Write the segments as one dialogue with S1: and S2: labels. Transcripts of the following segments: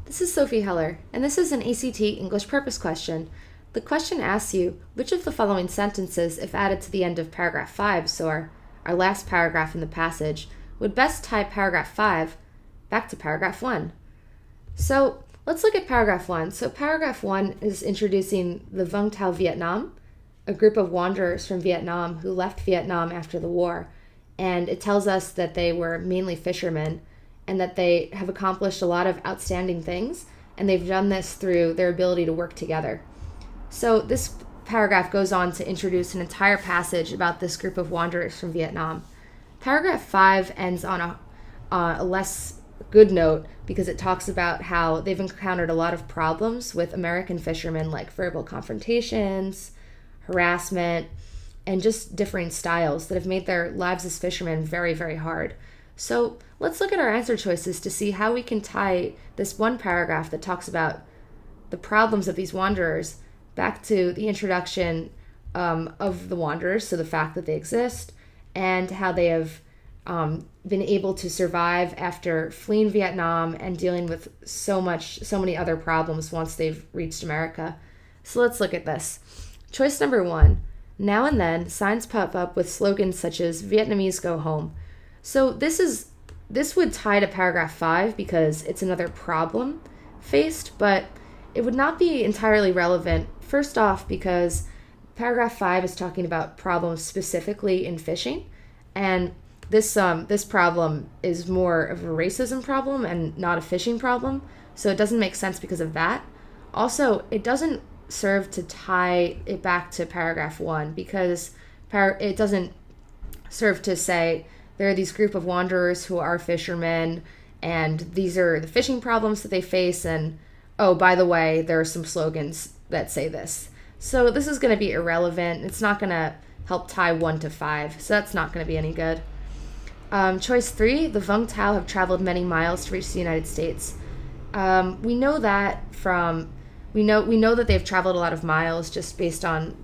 S1: This is Sophie Heller, and this is an ACT English purpose question. The question asks you, which of the following sentences, if added to the end of paragraph 5, so our last paragraph in the passage, would best tie paragraph 5 back to paragraph 1? So let's look at paragraph 1. So paragraph 1 is introducing the Vung Vietnam, a group of wanderers from Vietnam who left Vietnam after the war. And it tells us that they were mainly fishermen and that they have accomplished a lot of outstanding things, and they've done this through their ability to work together. So this paragraph goes on to introduce an entire passage about this group of wanderers from Vietnam. Paragraph 5 ends on a less good note because it talks about how they've encountered a lot of problems with American fishermen, like verbal confrontations, harassment, and just differing styles that have made their lives as fishermen very, very hard. So let's look at our answer choices to see how we can tie this one paragraph that talks about the problems of these wanderers back to the introduction of the wanderers, so the fact that they exist, and how they have been able to survive after fleeing Vietnam and dealing with so many other problems once they've reached America. So let's look at this. Choice number 1. Now and then, signs pop up with slogans such as Vietnamese go home. So this would tie to paragraph 5 because it's another problem faced, but it would not be entirely relevant. First off, because paragraph 5 is talking about problems specifically in fishing, and this problem is more of a racism problem and not a fishing problem, so it doesn't make sense because of that. Also, it doesn't serve to tie it back to paragraph 1 because it doesn't serve to say there are these group of wanderers who are fishermen and these are the fishing problems that they face, and oh, by the way, there are some slogans that say this. So this is going to be irrelevant. It's not going to help tie 1 to 5, so that's not going to be any good. Choice 3, the Vung Tao have traveled many miles to reach the United States. We know that they've traveled a lot of miles just based on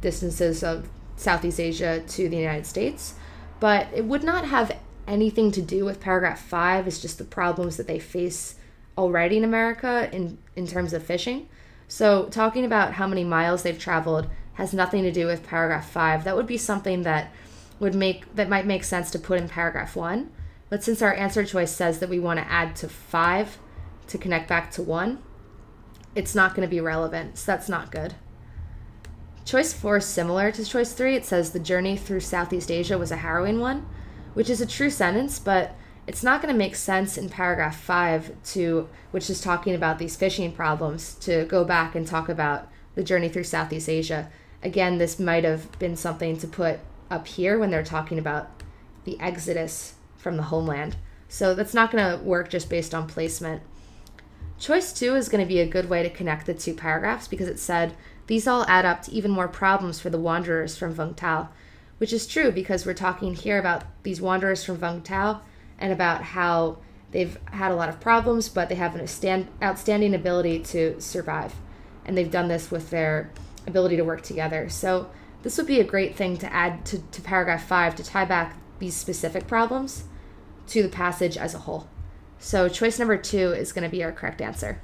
S1: distances of Southeast Asia to the United States, but it would not have anything to do with paragraph 5. It's just the problems that they face already in America in terms of fishing. So talking about how many miles they've traveled has nothing to do with paragraph 5. That would be something that might make sense to put in paragraph 1. But since our answer choice says that we want to add to 5 to connect back to 1, it's not going to be relevant, so that's not good. Choice 4 is similar to choice 3. It says the journey through Southeast Asia was a harrowing one, which is a true sentence, but it's not going to make sense in paragraph 5, which is talking about these fishing problems, to go back and talk about the journey through Southeast Asia. Again, this might have been something to put up here when they're talking about the exodus from the homeland. So that's not going to work just based on placement. Choice 2 is going to be a good way to connect the two paragraphs because it said these all add up to even more problems for the wanderers from Vung Tao, which is true because we're talking here about these wanderers from Vung Tao and about how they've had a lot of problems, but they have an outstanding ability to survive. And they've done this with their ability to work together. So this would be a great thing to add to paragraph 5 to tie back these specific problems to the passage as a whole. So choice number 2 is going to be our correct answer.